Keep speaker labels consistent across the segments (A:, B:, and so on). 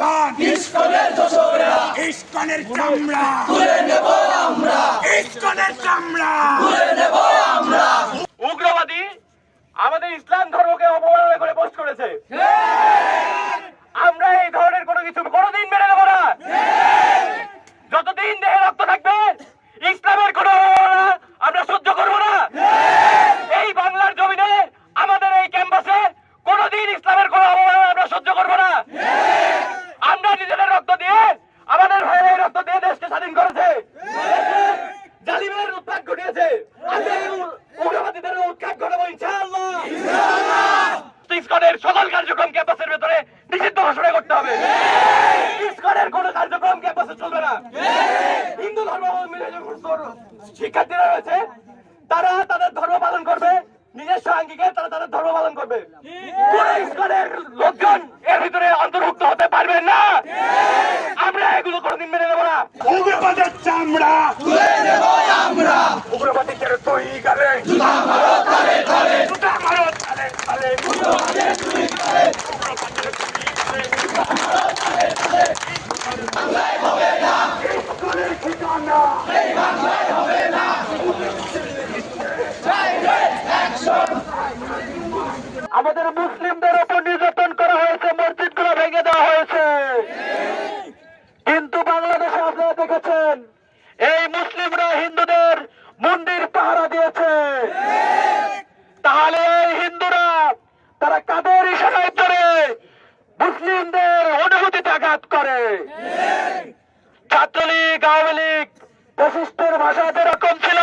A: ISKCON
B: ইস্কনের দোসরেরা
A: ইস্কনের চামড়া
B: তুলে নেব আমরা,
A: ইস্কনের চামড়া
B: তুলে নেব আমরা।
C: উগ্রবাদী আমাদের ইসলাম ধর্মকে অবমাননা করে পোস্ট করেছে। আমরা এই ধরনের কোনো কিছু কোনোদিন মেনে নেব না। যতদিন দেহে রক্ত থাকবে ইসলামের কোনো অবমাননা আমরা সহ্য করব না। এই বাংলার জমিনে আমাদের এই ক্যাম্পাসে কোনোদিন ইসলামের কোনো অবমাননা আমরা সহ্য করব না। আমরা নিজেদের রক্ত দিয়ে আমাদের ভাইয়ের রক্ত দিয়ে দেশকে স্বাধীন করেছে, জালিমের উৎখাত ঘটিয়েছে। আমরা এই উগ্রবাদীদের উৎখাত ঘটাবো ইনশাআল্লাহ। ইসকনের সকল কার্যক্রম ক্যাম্পাসের ভেতরে নিষিদ্ধ ঘোষণা করতে হবে। ইসকনের কোন কার্যক্রম ক্যাম্পাসে চলবে না। হিন্দু ধর্ম শিক্ষার্থীরা রয়েছে, তারা তাদের ধর্ম পালন করবে, নিজস্ব আঙ্গিকে তারা তাদের ধর্ম পালন করবে। কোন ইসকনের লোকজন এর ভিতরে অন্তর্ভুক্ত হতে পারবেন না। আমরা এগুলো কোনোদিন মেনে নেব না।
A: উগ্রবাদের চামড়া
B: তুলে নেব আমরা,
A: উগ্রবাদীদের তুই গালে
B: জুতা মারো তালে তালে,
A: জুতা মারো তালে তালে
B: উগ্রবাদের তুই গালে, বাংলায় হবে না,
A: ইস্কনের ঠিকানা
B: এই বাংলায় হবে না। Direct action!
C: আমাদের মুসলিমদের উপর নির্যাতন করা হয়েছে, মসজিদগুলো ভেঙে দেওয়া হয়েছে। কিন্তু বাংলাদেশে আপনারা দেখেছেন এই মুসলিমরা হিন্দুদের মন্দির পাহারা দিয়েছে। তাহলে এই হিন্দুরা তারা কাদের ইশারায় ধরে মুসলিমদের অনুভূতিতে আঘাত করে। ছাত্রলীগ, আওয়ামী লীগ, ফ্যাসিস্টের ভাষা যেরকম ছিল,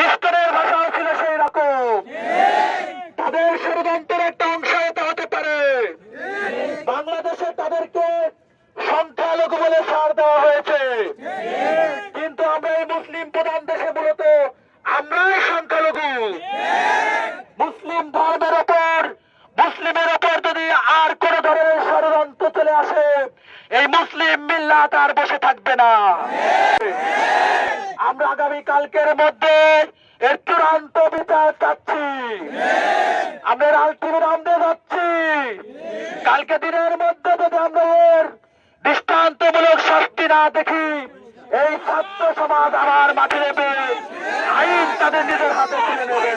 C: ইস্কনের ভাষাও ছিল সেই রকম। তাদের ষড়যন্ত্রের একটা অংশ এটা হতে পারে। বাংলাদেশে তাদেরকে সংখ্যালঘু বলে ছাড় দেওয়া হয়েছে, কিন্তু আমরা এই মুসলিম প্রধান দেশে মূলত আমরাই সংখ্যালঘু। মুসলিম ধর্মের ওপর, মুসলিমের ওপর যদি আর কোন ধরনের ষড়যন্ত্র চলে আসে, এই মুসলিম মিল্লাত আর বসে থাকবে না। আমরা আগামী কালকের মধ্যে এর চূড়ান্ত বিচার চাচ্ছি। আমরা আলটিমেটাম দিয়ে যাচ্ছি। কালকে দিনের মধ্যে যদি আমরা এর দৃষ্টান্তমূলক শাস্তি না দেখি, এই ছাত্র সমাজ আবার মাঠে নেবে, আইন তাদের নিজের হাতে তুলে নেবে।